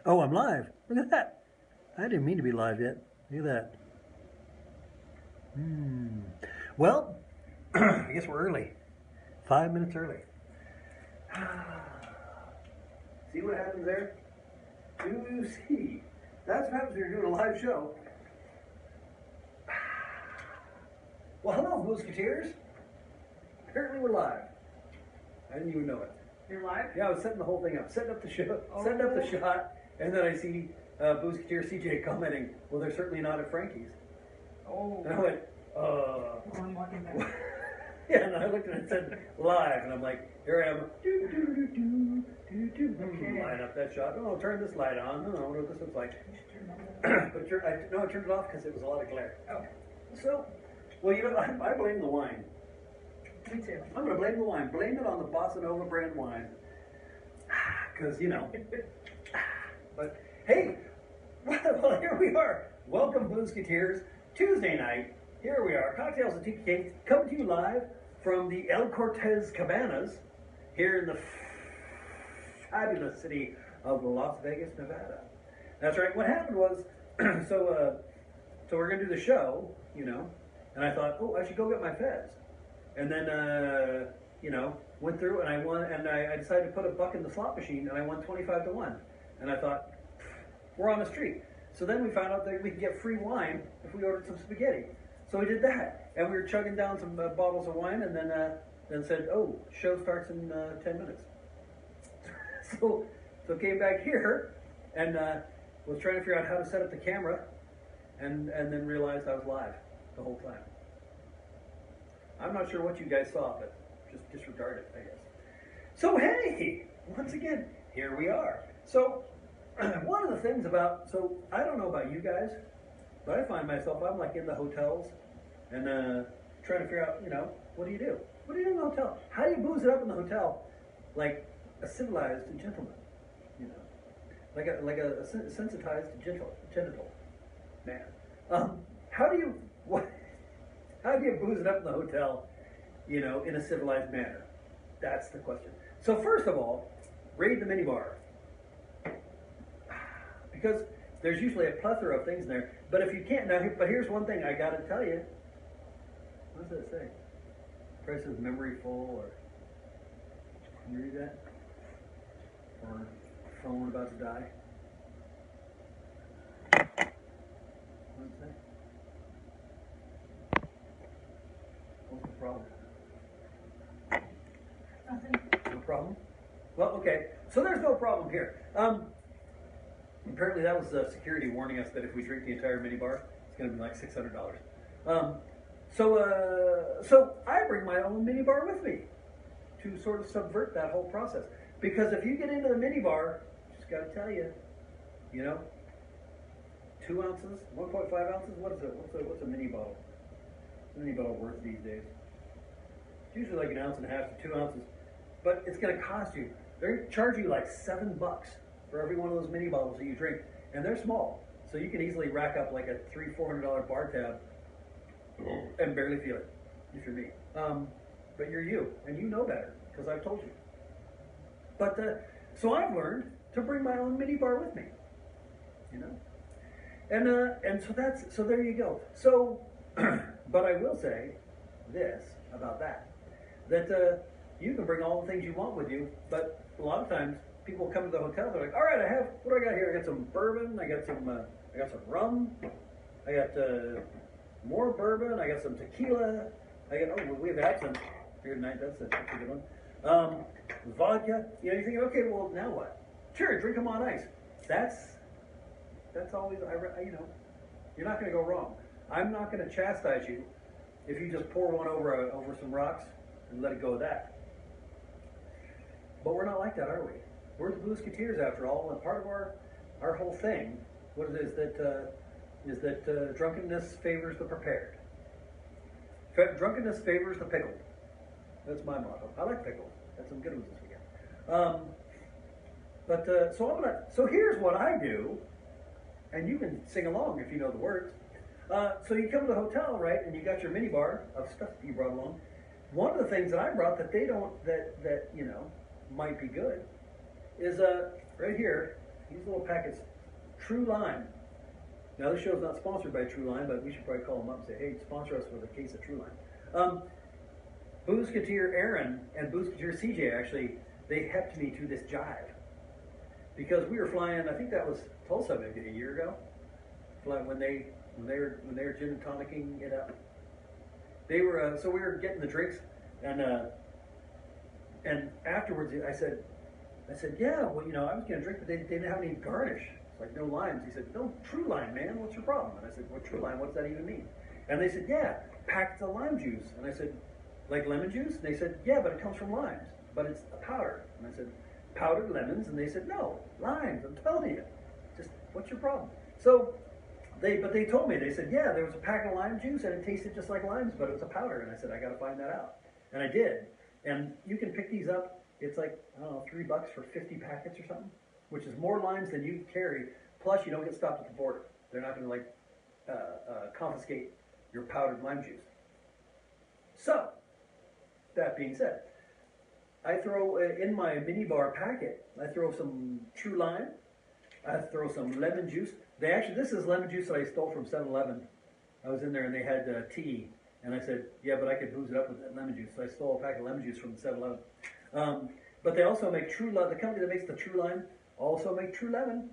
Oh, I'm live. Look at that. I didn't mean to be live yet. Look at that. Well, I guess we're early. 5 minutes early. See what happens there? Do you see? That's what happens when you're doing a live show. Well, hello, Musketeers. Apparently we're live. I didn't even know it. You're live? Yeah, I was setting the whole thing up, setting up the show, setting up the shot, and then I see Musketeer CJ commenting, "Well, they're certainly not at Frankie's." Oh. And I went, I'm walking back. Yeah, and I looked at it and said live, and I'm like, here I am, line up that shot. Oh, turn this light on. No, what this looks like. But I turned it off because it was a lot of glare. Oh. So, well, you know, I blame the wine. Me too. I'm going to blame the wine. Blame it on the Bossa Nova brand wine. Because, you know. But, hey, well, here we are. Welcome, Musketeers. Tuesday night, here we are. Cocktales and Tiki King coming to you live from the El Cortez Cabanas here in the fabulous city of Las Vegas, Nevada. That's right. What happened was, so we're going to do the show, you know, and I thought, oh, I should go get my fez. And then, you know, went through and I won, and I decided to put a buck in the slot machine, and I won 25-1. And I thought, we're on the street. So then we found out that we could get free wine if we ordered some spaghetti. So we did that, and we were chugging down some bottles of wine, and then said, oh, show starts in 10 minutes. So came back here, and was trying to figure out how to set up the camera, and then realized I was live the whole time. I'm not sure what you guys saw, but just disregard it, I guess. So hey, once again, here we are. So one of the things about, so I don't know about you guys, but I find myself, I'm like in the hotels and trying to figure out, you know, what do you do? What do you do in the hotel? How do you booze it up in the hotel like a civilized gentleman, you know, like a sensitized genital man? How do you booze it up in the hotel, you know, in a civilized manner? That's the question. So first of all, raid the minibar. Because there's usually a plethora of things in there. But if you can't, now, but here's one thing I got to tell you. What does that say? Price of memory full, or can you read that? Or phone about to die? What does it say? What's the problem? Nothing. No problem? Well, okay. So there's no problem here. Apparently that was security warning us that if we drink the entire minibar, it's going to be like $600. So I bring my own minibar with me to sort of subvert that whole process. Because if you get into the minibar, just got to tell you, you know, 2 ounces, 1.5 ounces, what is it? What's a mini bottle? What's a mini bottle worth these days? It's usually like 1.5 ounces to 2 ounces, but it's going to cost you. They charge you like $7 for every one of those mini bottles that you drink, and they're small, so you can easily rack up like a $300-400 bar tab and barely feel it if you're me. But you're you, and you know better because I've told you. But so I've learned to bring my own mini bar with me, you know, and so there you go. So, but I will say this about that you can bring all the things you want with you, but a lot of times people come to the hotel, they're like, all right, what do I got here? I got some bourbon, I got some rum, I got more bourbon, I got some tequila, we have absinthe here tonight, that's a good one. Vodka, you know, you're thinking, okay, well, now what? Sure, drink them on ice. That's always, you know, you're not going to go wrong. I'm not going to chastise you if you just pour one over some rocks and let it go with that. But we're not like that, are we? We're the Musketeers after all, and part of our whole thing, what it is that drunkenness favors the prepared. Drunkenness favors the pickled. That's my motto. I like pickles. Had some good ones this weekend. So here's what I do, and you can sing along if you know the words. So you come to the hotel, right, and you got your minibar of stuff that you brought along. One of the things that I brought that they don't, that you know, might be good, is right here. these little packets, True Lime. Now this show's not sponsored by True Lime, but we should probably call them up and say, hey, sponsor us with a case of True Lime. Boozketeer Aaron and Boozketeer CJ actually, they helped me to this jive. Because we were flying, I think that was Tulsa maybe a year ago. Flying when they were gin and tonicking it up. They were so we were getting the drinks, and afterwards I said, yeah, well, you know, I was gonna drink, but they didn't have any garnish. It's like no limes. He said, no, True Lime, man. What's your problem? And I said, well, True Lime, what does that even mean? And they said, yeah, packets of lime juice. And I said, like lemon juice? And they said, yeah, but it comes from limes, but it's a powder. And I said, powdered lemons? And they said, no, limes. I'm telling you. Just what's your problem? So they told me, they said, yeah, there was a packet of lime juice and it tasted just like limes, but it was a powder. And I said, I got to find that out. And I did. And you can pick these up. It's like, I don't know, $3 for 50 packets or something, which is more limes than you carry. Plus, you don't get stopped at the border. They're not going to like confiscate your powdered lime juice. So, that being said, I throw in my minibar packet, I throw some True Lime, I throw some lemon juice. This is lemon juice that I stole from 7-Eleven. I was in there and they had tea, and I said, yeah, but I could booze it up with that lemon juice. So I stole a packet of lemon juice from 7-Eleven. But they also make True Lime. The company that makes the True Lime also make True Lemon.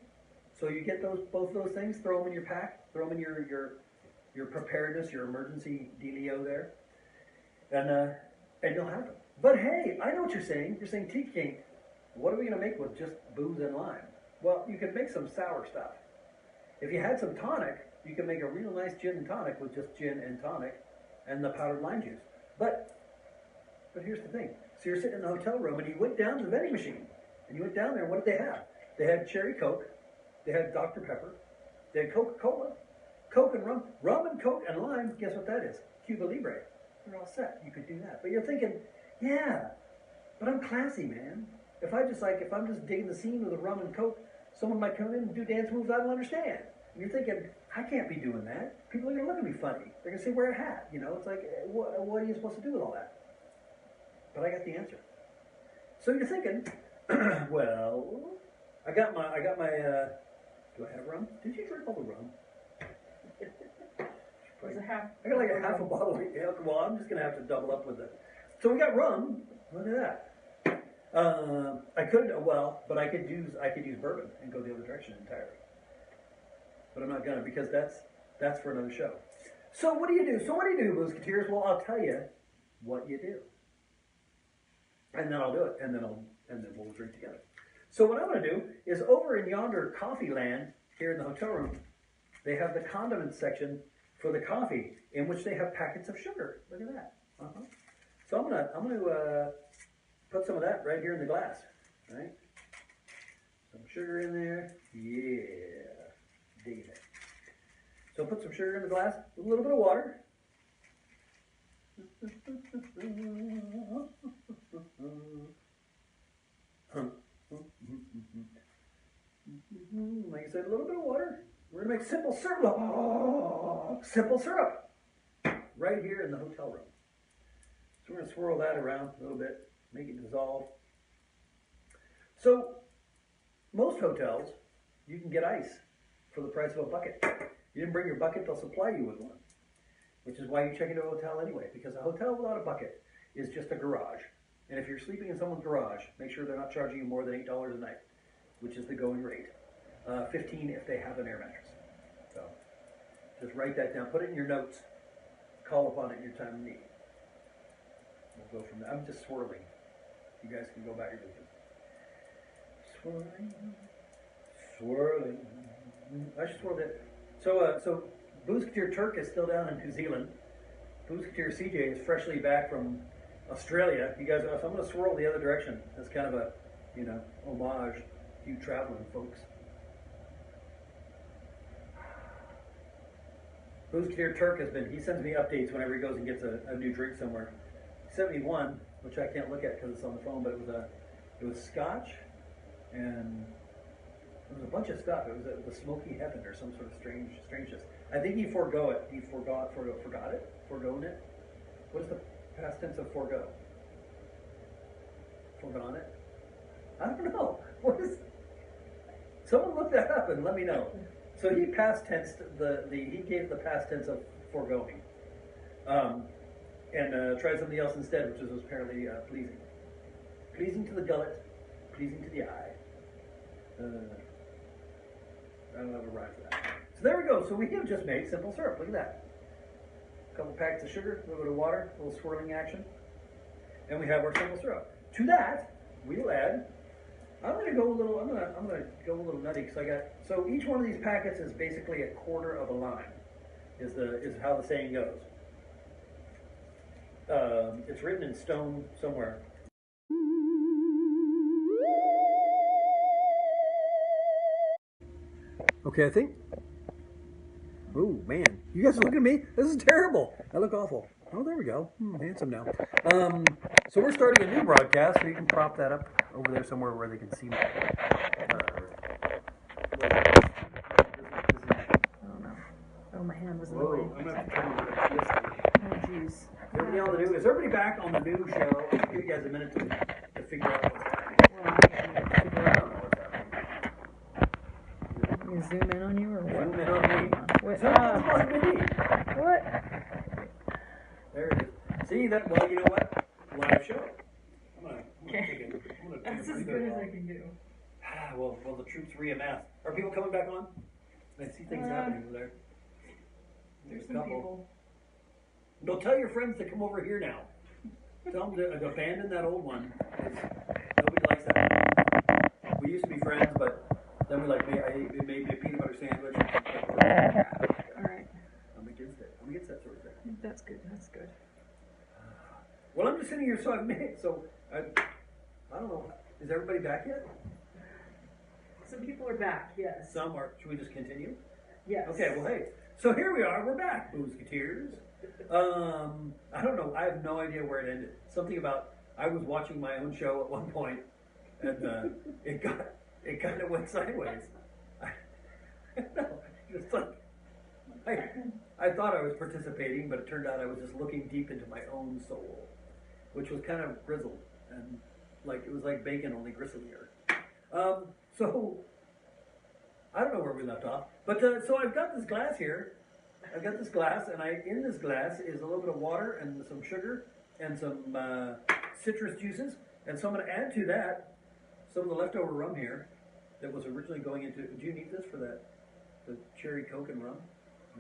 So you get both of those things, throw them in your pack, throw them in your preparedness, your emergency dealio there, and you'll have them. But hey, I know what you're saying. You're saying, Tiki King, what are we going to make with just booze and lime? Well, you could make some sour stuff. If you had some tonic, you could make a real nice gin and tonic with just gin and tonic and the powdered lime juice. But here's the thing. So you're sitting in the hotel room and you went down to the vending machine. And you went down there and what did they have? They had cherry Coke. They had Dr. Pepper. They had Coca-Cola. Coke and rum. Rum and Coke and lime, guess what that is? Cuba Libre. You're all set. You could do that. But you're thinking, yeah, but I'm classy, man. If I'm just digging the scene with a rum and Coke, someone might come in and do dance moves I don't understand. And you're thinking, I can't be doing that. People are going to look at me funny. They're going to say, wear a hat. You know, it's like, what are you supposed to do with all that? But I got the answer. So you're thinking, well, I got my, do I have rum? Did you drink all the rum? There's a half. I got like a half a bottle of alcohol. I'm just going to have to double up with it. So we got rum. Look at that. But I could use bourbon and go the other direction entirely. But I'm not gonna, because that's for another show. So what do you do? Boozketeers? Well, I'll tell you what you do, and then I'll do it, and then we'll drink together. So what I'm gonna do is over in yonder coffee land here in the hotel room, they have the condiment section for the coffee, in which they have packets of sugar. Look at that. So I'm gonna put some of that right here in the glass, right? Some sugar in there. Yeah, dig it. So put some sugar in the glass with a little bit of water. Like I said, a little bit of water. We're gonna make simple syrup. Oh, simple syrup. Right here in the hotel room. So we're gonna swirl that around a little bit. Make it dissolve. So, most hotels, you can get ice for the price of a bucket. You didn't bring your bucket, they'll supply you with one. Which is why you check into a hotel anyway, because a hotel without a bucket is just a garage. And if you're sleeping in someone's garage, make sure they're not charging you more than $8 a night, which is the going rate. $15 if they have an air mattress. So, just write that down, put it in your notes, call upon it in your time of need. We'll go from there. I'm just swirling. You guys can go back and listen. Swirling. I should swirl that. So Boozketeer Turk is still down in New Zealand. Boozketeer CJ is freshly back from Australia. You guys, so I'm going to swirl the other direction. That's kind of a, homage to you traveling folks. Boozketeer Turk he sends me updates whenever he goes and gets a new drink somewhere. He sent me one, which I can't look at because it's on the phone, but it was scotch, and it was a bunch of stuff. It was the smoky heaven or some sort of strangeness. I think he forgot it. Foregone it. What is the past tense of forego? Foregone it? I don't know. What is? Someone look that up and let me know. So he past tensed he gave the past tense of foregoing, and tried something else instead, which was apparently pleasing. Pleasing to the gullet, pleasing to the eye. I don't have a rhyme for that. So there we go. So we have just made simple syrup. Look at that. A couple packets of sugar, a little bit of water, a little swirling action, and we have our simple syrup. To that, we'll add. I'm gonna go a little. I'm gonna go a little nutty because I got. So each one of these packets is basically a quarter of a lime. Is how the saying goes. It's written in stone somewhere. Okay, I think. Oh man, you guys look at me. This is terrible. I look awful. Oh, there we go. Handsome now. So we're starting a new broadcast, so you can prop that up over there somewhere where they can see me. I don't know. Oh, my hand was in the way. I'm gonna have to turn this. Oh, jeez. Everybody on the new? Is everybody back on the new show? I'll give you guys a minute to figure out what's happening. Well, I can't even figure I out. don't know what's happening. You zoom in on you or what? Zoom in on me. What? Zoom in on me. What? There it is. See that? Well, you know what? Live show. I'm gonna take it. That's as good as I can do. Well, the troops reamass. Are people coming back on? I see things happening over there. There's a some couple. people. No, tell your friends to come over here now. Tell them to abandon that old one. Nobody likes that one. We used to be friends, but then we it made me a peanut butter sandwich. All right. I'm against it. I'm against that sort of thing. That's good. That's good. Well, I'm just sitting here, so I don't know. Is everybody back yet? Some people are back. Yes. Some are. Should we just continue? Yes. Okay. Well, hey. So here we are. We're back, Boozketeers. I don't know. I have no idea where it ended. Something about I was watching my own show at one point, and it kind of went sideways. It's like I thought I was participating, but it turned out I was just looking deep into my own soul, which was kind of grizzled and it was like bacon, only gristlier. So I don't know where we left off, but so I've got this glass here. I've got this glass, and in this glass is a little bit of water and some sugar and some citrus juices, and so I'm going to add to that some of the leftover rum here that was originally going into. Do you need this for the cherry Coke and rum?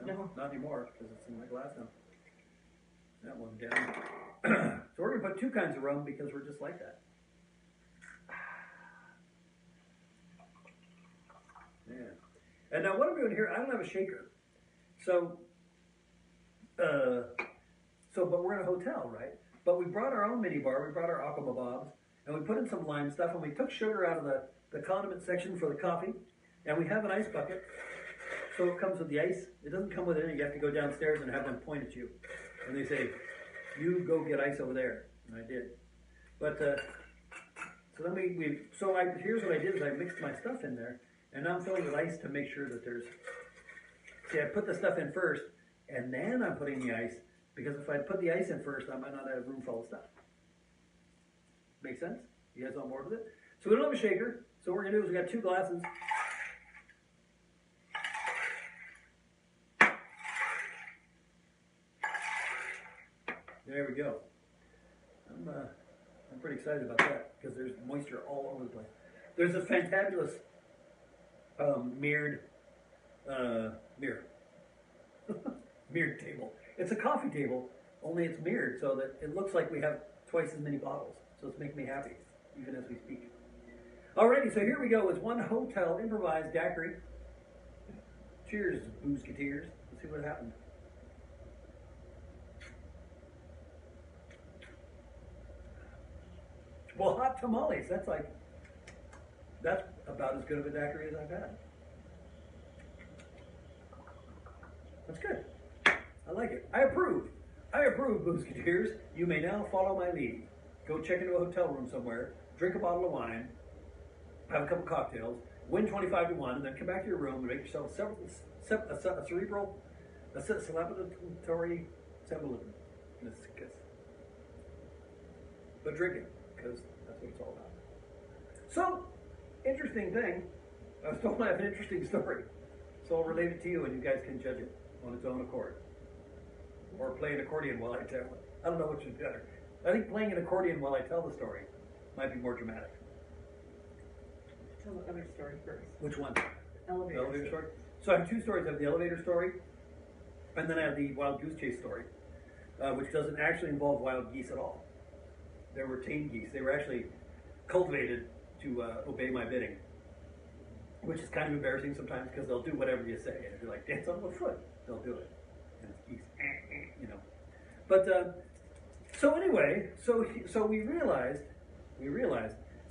No. Not anymore because it's in my glass now. That one down. So we're going to put two kinds of rum because we're just like that. Yeah. And now what I'm doing here, I don't have a shaker. So, but we're in a hotel, right? But we brought our own mini bar. We brought our Aqua Bobs, and we put in some lime stuff, and we took sugar out of the condiment section for the coffee, and we have an ice bucket. So it comes with the ice. It doesn't come with it. You have to go downstairs and have them point at you, and they say, "You go get ice over there." And I did. But so then here's what I did: is I mixed my stuff in there, and now I'm filling with ice to make sure that there's. See, I put the stuff in first, and then I'm putting the ice, because if I put the ice in first, I might not have room full of stuff. Make sense? You guys on board with it? So we don't have a shaker, so what we're going to do is we got two glasses. There we go. I'm pretty excited about that, because there's moisture all over the place. There's a fantabulous mirrored mirrored table. It's a coffee table, only it's mirrored so that it looks like we have twice as many bottles. So it's making me happy, even as we speak. Alrighty, so here we go. It's one hotel improvised daiquiri. Cheers, Boozketeers. Let's see what happened. Well, hot tamales. That's about as good of a daiquiri as I've had. That's good. I like it. I approve. I approve, Boozketeers. You may now follow my lead. Go check into a hotel room somewhere, drink a bottle of wine, have a couple cocktails, win 25 to 1, and then come back to your room and make yourself a celebratory symbolism. But drink it, because that's what it's all about. So, interesting thing, I was told I have an interesting story. So I'll relate it to you and you guys can judge it on its own accord. Or play an accordion while I tell it. I don't know which is better. I think playing an accordion while I tell the story might be more dramatic. Tell the other story first. Which one? Elevator, The elevator story? So I have two stories. I have the elevator story, and then I have the wild goose chase story, which doesn't actually involve wild geese at all. They were tame geese. They were actually cultivated to obey my bidding, which is kind of embarrassing sometimes because they'll do whatever you say. And if you're like, dance on one foot, they'll do it. And it's geese, you know. But, so anyway, so we realized,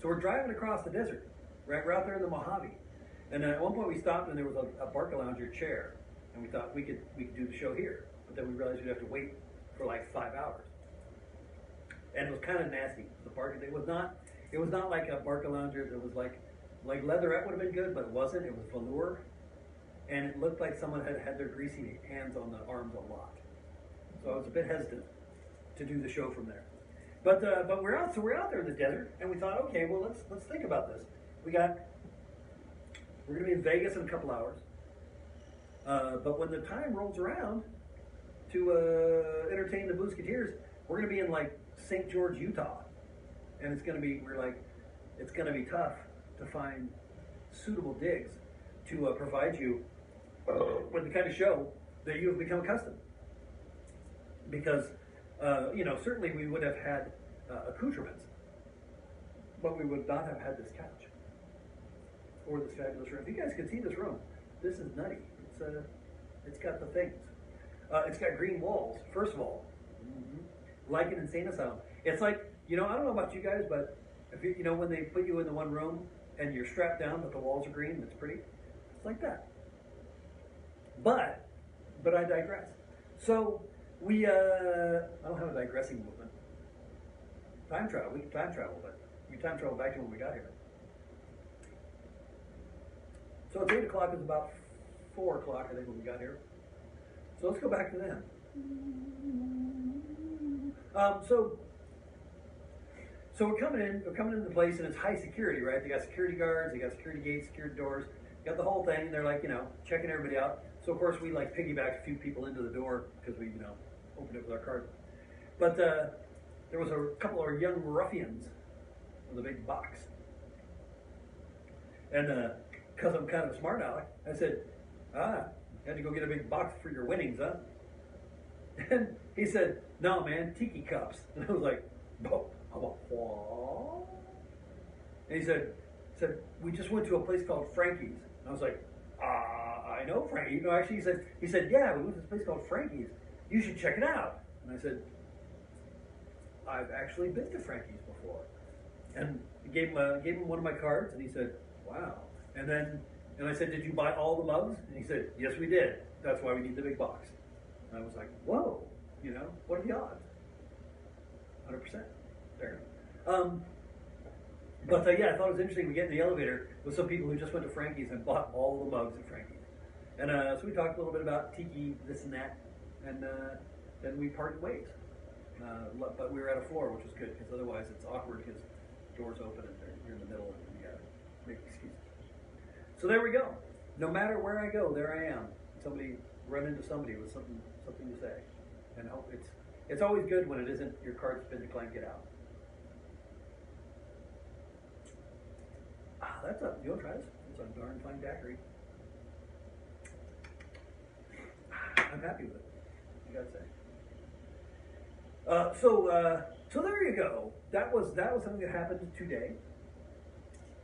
so we're driving across the desert, right? We're out there in the Mojave. And at one point we stopped and there was a Barcalounger chair. And we thought we could do the show here. But then we realized we'd have to wait for like 5 hours. And it was kind of nasty. The bark, it was not like a Barcalounger that was like leatherette would have been good, but it wasn't. It was velour. And it looked like someone had their greasy hands on the arms a lot. So I was a bit hesitant to do the show from there. But we're out there in the desert, and we thought, okay, well let's think about this. We're gonna be in Vegas in a couple hours. But when the time rolls around to entertain the Boosketeers, we're gonna be in like St. George, Utah, and it's gonna be tough to find suitable digs to provide you with the kind of show that you have become accustomed. Because certainly we would have had accoutrements, but we would not have had this couch or this fabulous room. If you guys can see this room, this is nutty. It's got the things. It's got green walls. First of all, like an insane asylum. It's like, I don't know about you guys, but if when they put you in the one room and you're strapped down, but the walls are green, and it's pretty. It's like that. But I digress. So I don't have a digressing movement. Time travel. We can time travel, but we time travel back to when we got here. So it's 8 o'clock. It's about 4 o'clock, I think, when we got here. So let's go back to then. So we're coming into the place, and it's high security, right? They got security guards, they got security gates, security doors, got the whole thing. They're like, checking everybody out. So of course we like piggybacked a few people into the door because we, opened it with our card. But there was a couple of young ruffians with a big box. And because I'm kind of a smart aleck, I said, had to go get a big box for your winnings, huh? And he said, no, man, tiki cups. And I was like, oh, what? And he said, we just went to a place called Frankie's. And I was like, I know Frankie. Actually, he said, yeah, we went to this place called Frankie's. You should check it out. And I said, I've actually been to Frankie's before. And I gave him one of my cards, and he said, wow. And I said, did you buy all the mugs? And he said, yes, we did. That's why we need the big box. And I was like, whoa, what are the odds? 100%. There. But I thought it was interesting. We get in the elevator with some people who just went to Frankie's and bought all the mugs at Frankie's. And so we talked a little bit about tiki, this and that, and then we parted ways. But we were at a floor, which was good, because otherwise it's awkward because the doors open and you're in the middle and you gotta make excuses. So there we go. No matter where I go, there I am. Run into somebody with something to say. And it's always good when it isn't your card's been declined, get out. You want to try this? It's a darn fine daiquiri. I'm happy with it, I gotta say. So there you go. That was something that happened today.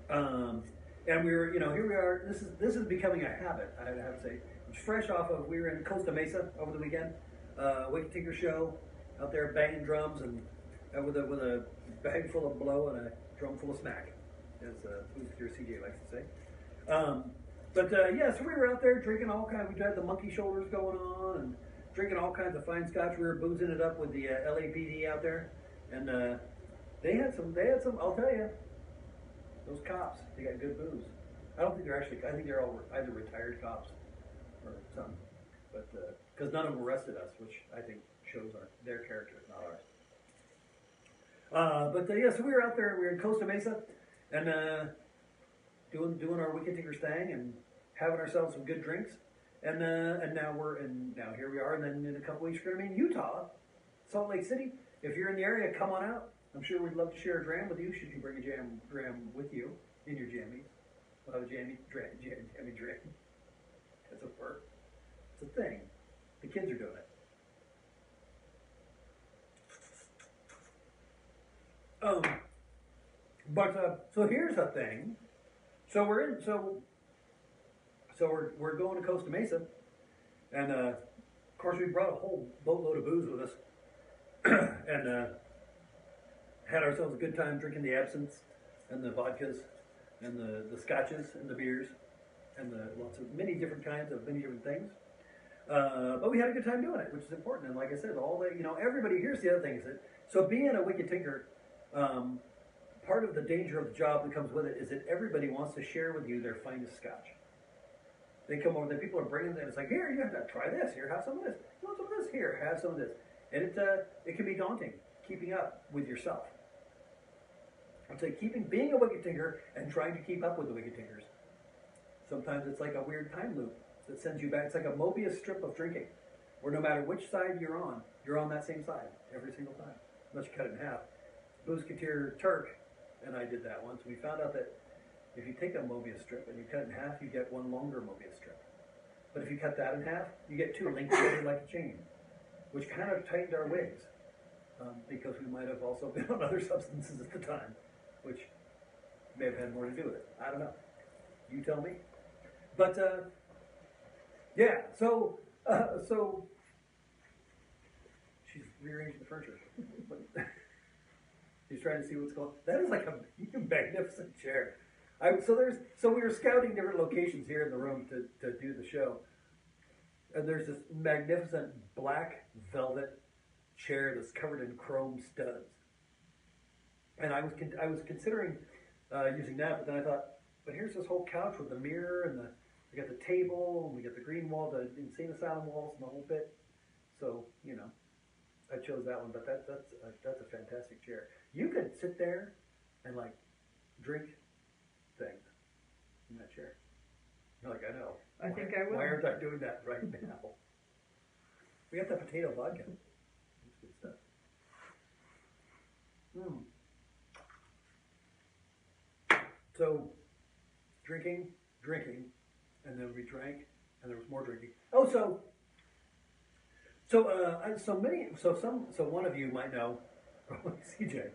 And we were, here we are. This is becoming a habit, I have to say. It's fresh off of, we were in Costa Mesa over the weekend, Wake Tinker show, out there banging drums and with a bag full of blow and a drum full of smack, as Booster CJ likes to say. So we were out there drinking all kinds. We had the monkey shoulders going on and drinking all kinds of fine scotch. We were boozing it up with the LAPD out there, and they had some. I'll tell you, those cops, they got good booze. I don't think they're actually. I think they're all either retired cops or something, but because none of them arrested us, which I think shows their character, not ours. So we were out there. We were in Costa Mesa, and doing our Wicked Tinkers thing and having ourselves some good drinks. And now here we are. And then in a couple weeks we're gonna be in Utah, Salt Lake City. If you're in the area, come on out. I'm sure we'd love to share a dram with you. Should you bring a dram with you in your jammies? We'll have a jammy dram. That's a word. It's a thing. The kids are doing it. So here's a thing. So we're going to Costa Mesa, and of course we brought a whole boatload of booze with us, and had ourselves a good time drinking the absinthe and the vodkas and the scotches and the beers and the lots of many different kinds of many different things. But we had a good time doing it, which is important. And like I said, everybody. Here's the other thing: is that so being a Wicked Tinker. Part of the danger of the job that comes with it is that everybody wants to share with you their finest scotch. They come over, the people are bringing them. It's like, here, you have to try this. Here, have some of this. You want some of this? Here, have some of this. And it can be daunting keeping up with yourself. I'd say being a Wicked Tinker and trying to keep up with the Wicked Tinkers. Sometimes it's like a weird time loop that sends you back. It's like a Mobius strip of drinking, where no matter which side you're on that same side every single time, unless you cut it in half. Bousquetier Turk and I did that once. We found out that if you take a Mobius strip and you cut it in half, you get one longer Mobius strip. But if you cut that in half, you get two linked together like a chain, which kind of tightened our wigs, because we might have also been on other substances at the time, which may have had more to do with it. I don't know. You tell me. But yeah, so she's rearranging the furniture. He's trying to see what's going on. That is like a magnificent chair. So we were scouting different locations here in the room to do the show. And there's this magnificent black velvet chair that's covered in chrome studs. And I was considering using that, but then I thought, but here's this whole couch with the mirror and we got the table and we got the green wall, the insane asylum walls and the whole bit. So, I chose that one, but that's a fantastic chair. You could sit there and like drink things in that chair. You're like, I know. I think I will. Why aren't I doing that right now? We got the potato vodka. That's good stuff. So, drinking, and then we drank, and there was more drinking. Oh, so one of you might know, probably CJ.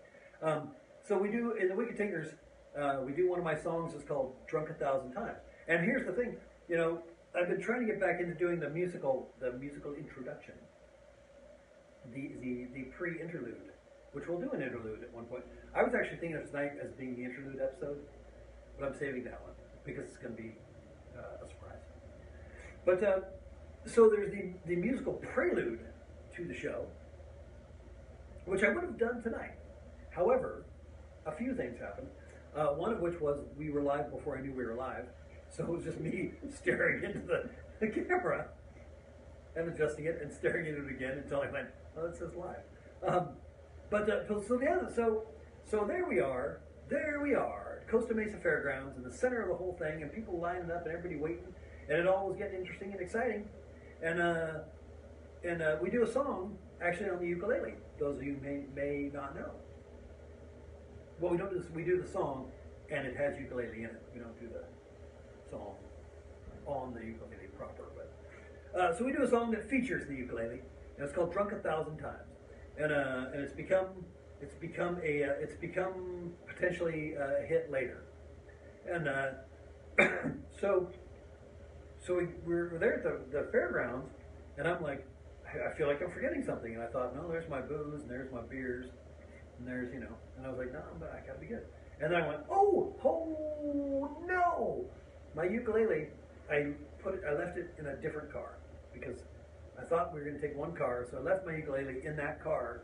So we do in the Wicked Tinkers, we do one of my songs. It's called "Drunk 1,000 Times." And here's the thing, I've been trying to get back into doing the musical introduction, the pre-interlude, which we'll do an interlude at one point. I was actually thinking of tonight as being the interlude episode, but I'm saving that one because it's going to be a surprise. But so there's the musical prelude to the show, which I would have done tonight. However, a few things happened. One of which was we were live before I knew we were live, so it was just me staring into the camera and adjusting it and staring into it again until I went, oh, it says live. So there we are, Costa Mesa Fairgrounds in the center of the whole thing, and people lining up and everybody waiting, and it all was getting interesting and exciting. And we do a song actually on the ukulele. Those of you may not know. Well, we don't do this. We do the song, and it has ukulele in it. We don't do the song on the ukulele proper. But so we do a song that features the ukulele, and it's called "Drunk 1,000 Times," and it's become potentially a hit later. And so we're there at the fairgrounds, and I'm like, I feel like I'm forgetting something, and I thought, no, there's my booze, and there's my beers, and there's, and I was like, no, but I gotta be good. And then I went, oh no, my ukulele, I left it in a different car, because I thought we were gonna take one car, so I left my ukulele in that car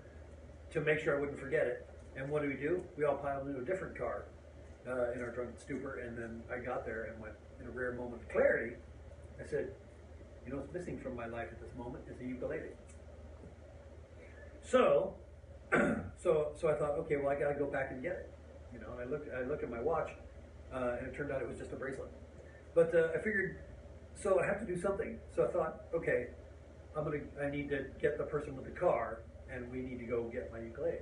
to make sure I wouldn't forget it. And what do? We all piled into a different car in our drunken stupor, and then I got there and went, in a rare moment of clarity, I said, what's missing from my life at this moment is the ukulele. So I thought, okay, well, I got to go back and get it. And I look at my watch, and it turned out it was just a bracelet. But I figured, so I have to do something. So I thought, okay, I need to get the person with the car, and we need to go get my ukulele.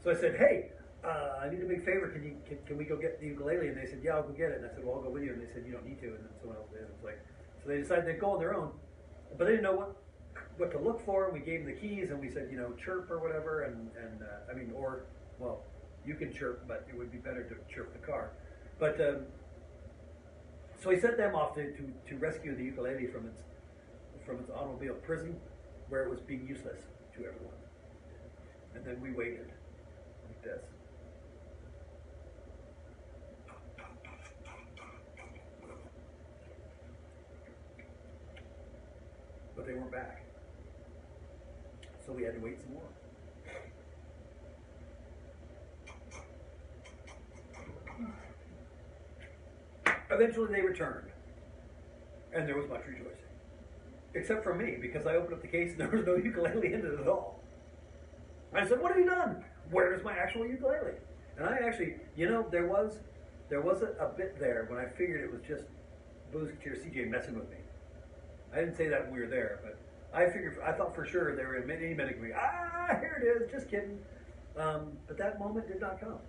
So I said, hey, I need a big favor. Can we go get the ukulele? And they said, yeah, I'll go get it. And I said, well, I'll go with you. And they said, you don't need to. And then someone else did. It was like, so they decided they'd go on their own, but they didn't know what to look for. We gave them the keys, and we said, chirp or whatever. And well, you can chirp, but it would be better to chirp the car. But so he sent them off to rescue the ukulele from its automobile prison, where it was being useless to everyone. And then we waited like this. But they weren't back. So we had to wait some more. Eventually they returned, and there was much rejoicing. Except for me, because I opened up the case and there was no ukulele in it at all. I said, what have you done? Where's my actual ukulele? And I actually, there was a bit there when I figured it was just Booze Cheer CJ messing with me. I didn't say that when we were there, but I thought for sure they were any minute going, here it is, just kidding. But that moment did not come.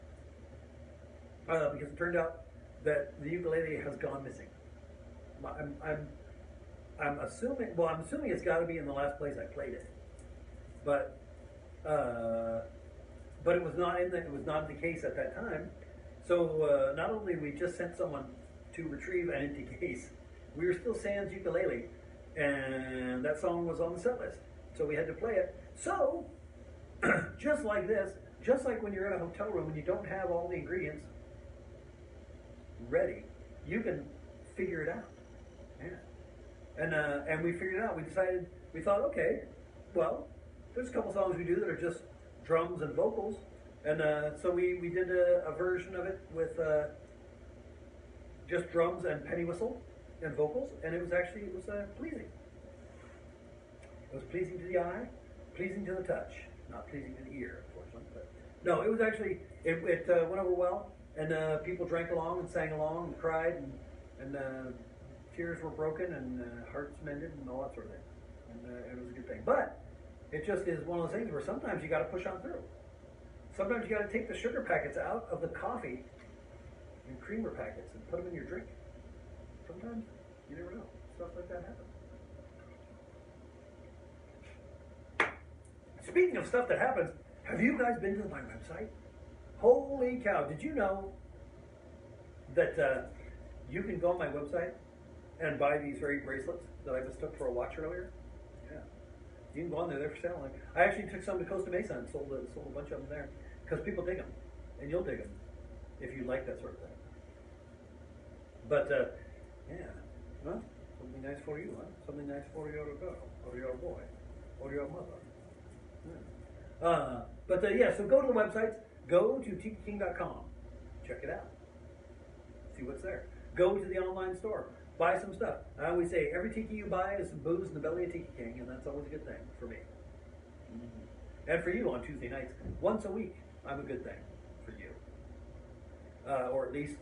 Because it turned out that the ukulele has gone missing. I'm assuming it's got to be in the last place I played it, but it was not in the case at that time. So not only we just sent someone to retrieve an empty case, we were still sans ukulele, and that song was on the set list, so we had to play it. So just like when you're in a hotel room and you don't have all the ingredients ready, you can figure it out. Yeah. And we figured it out. We thought, okay, well, there's a couple songs we do that are just drums and vocals, and so we did a version of it with just drums and penny whistle and vocals, and it was pleasing. It was pleasing to the eye, pleasing to the touch, not pleasing to the ear, unfortunately. But no, it was actually it went over well. And people drank along and sang along and cried, and tears were broken and hearts mended and all that sort of thing. And it was a good thing. But it just is one of those things where sometimes you got to push on through. Sometimes you got to take the sugar packets out of the coffee and creamer packets and put them in your drink. Sometimes you never know. Stuff like that happens. Speaking of stuff that happens, have you guys been to my website? Holy cow, did you know that you can go on my website and buy these very bracelets that I just took for a watch earlier? Yeah. You can go on there, they're for sale. I actually took some to Costa Mesa and sold a bunch of them there because people dig them, and you'll dig them if you like that sort of thing. But, yeah, well, something nice for you, huh? Something nice for your girl, or your boy, or your mother. Yeah. So go to the websites. Go to tikiking.com. Check it out. See what's there. Go to the online store. Buy some stuff. I always say every tiki you buy is some booze in the belly of Tiki King, and that's always a good thing for me. Mm-hmm. And for you on Tuesday nights. Once a week, I'm a good thing for you. Or at least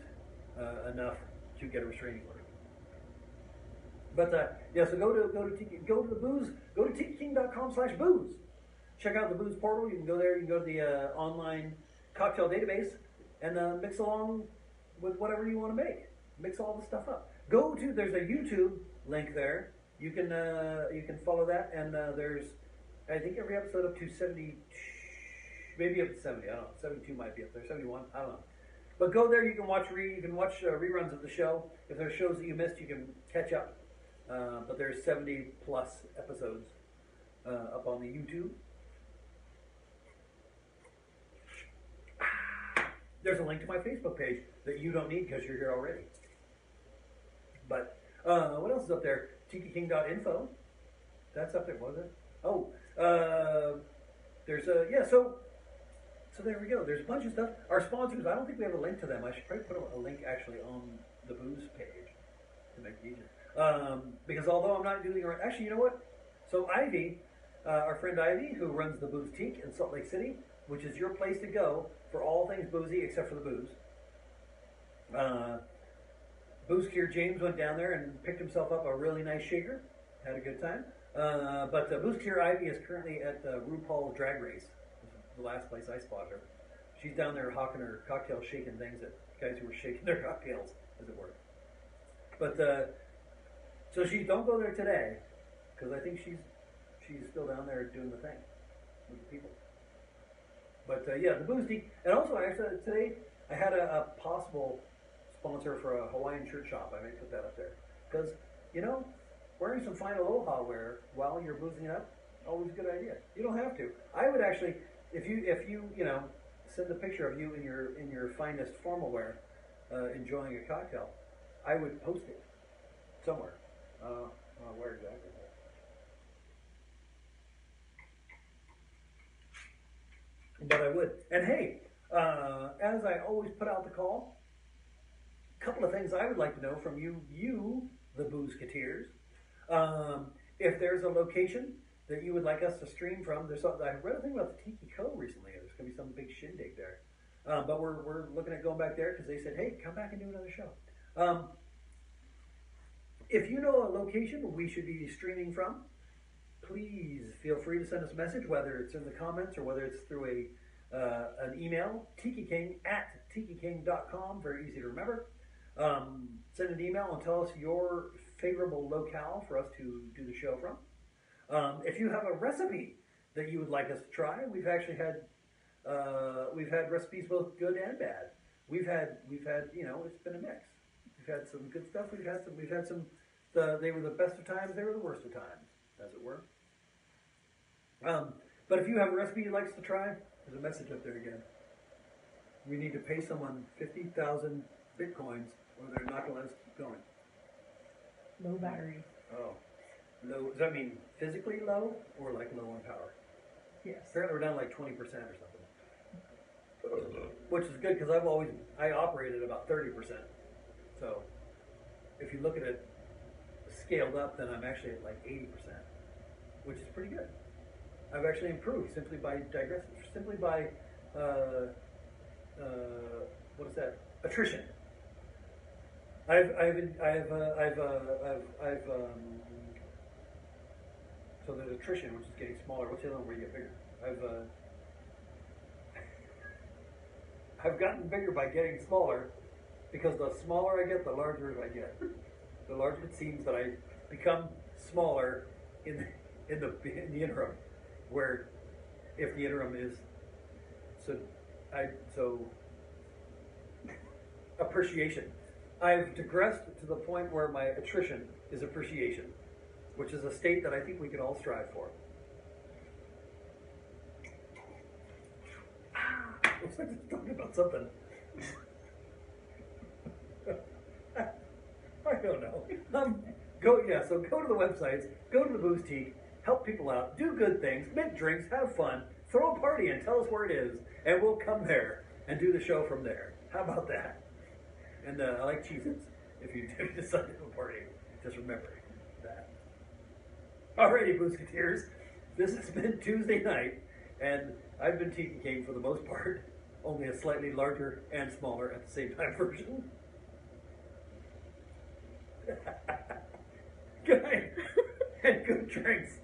enough to get a restraining order. But so go to the booze. Go to tikiking.com/booze. Check out the booze portal. You can go there. You can go to the online cocktail database and mix along with whatever you want to make. Mix all the stuff up. There's a YouTube link there. You can follow that, and there's, I think, every episode up to 70, maybe up to 70. I don't know. 72 might be up there. 71. I don't know. But go there. You can watch reruns of the show. If there's shows that you missed, you can catch up. But there's 70 plus episodes up on the YouTube. There's a link to my Facebook page that you don't need because you're here already. But what else is up there? TikiKing.info. That's up there, was it? Oh, there's So there we go. There's a bunch of stuff. Our sponsors, I don't think we have a link to them. I should probably put a link actually on the booze page to make it easier. Because although I'm not doing it right, actually, you know what? So Ivy, our friend Ivy, who runs the Boutique in Salt Lake City, which is your place to go for all things boozy except for the booze. Booskier James went down there and picked himself up a really nice shaker. Had a good time. But Booskier Ivy is currently at RuPaul's Drag Race. The last place I spotted her. She's down there hawking her cocktails, shaking things at guys who were shaking their cocktails, as it were. But so she don't go there today because I think she's still down there doing the thing with the people. But yeah, the Booze Tea, and also actually today I had a possible sponsor for a Hawaiian shirt shop. I may put that up there because wearing some fine aloha wear while you're boozing up, always a good idea. You don't have to. I would actually, if you send a picture of you in your finest formal wear, enjoying a cocktail, I would post it somewhere. Where exactly? But I would. And hey, as I always put out the call, a couple of things I would like to know from you, the Boozketeers. If there's a location that you would like us to stream from, I read a thing about the Tiki King recently. There's going to be some big shindig there. But we're looking at going back there because they said, hey, come back and do another show. If you know a location we should be streaming from, please feel free to send us a message, whether it's in the comments or whether it's through an email, tikiking@tikiking.com, very easy to remember. Send an email and tell us your favorable locale for us to do the show from. If you have a recipe that you would like us to try, we've actually had recipes both good and bad. We've had it's been a mix. We've had some good stuff. We've had some. They were the best of times. They were the worst of times, as it were. But if you have a recipe you'd like us to try, there's a message up there again. We need to pay someone 50,000 bitcoins, or they're not going to let us keep going. Low battery. Oh, low. Does that mean physically low, or like low on power? Yes. Apparently, we're down like 20% or something, which is good because I operate at about 30%. So if you look at it scaled up, then I'm actually at like 80%, which is pretty good. I've actually improved simply by what is that? Attrition. So there's attrition, which is getting smaller. What's the other one where you get bigger? I've gotten bigger by getting smaller, because the smaller I get, the larger I get. The larger it seems that I become smaller in the interim. Where, if the interim is appreciation. I've digressed to the point where my attrition is appreciation, which is a state that I think we can all strive for. Looks like they're talking about something. I don't know. Go to the websites, go to the Booze Tea, help people out, do good things, make drinks, have fun, throw a party and tell us where it is, and we'll come there and do the show from there. How about that? And I like Cheez-Its. If you do decide to have a party, just remember that. Alrighty, Boozketeers. This has been Tuesday night, and I've been Tiki King for the most part, only a slightly larger and smaller at the same time version. Good night, and good drinks.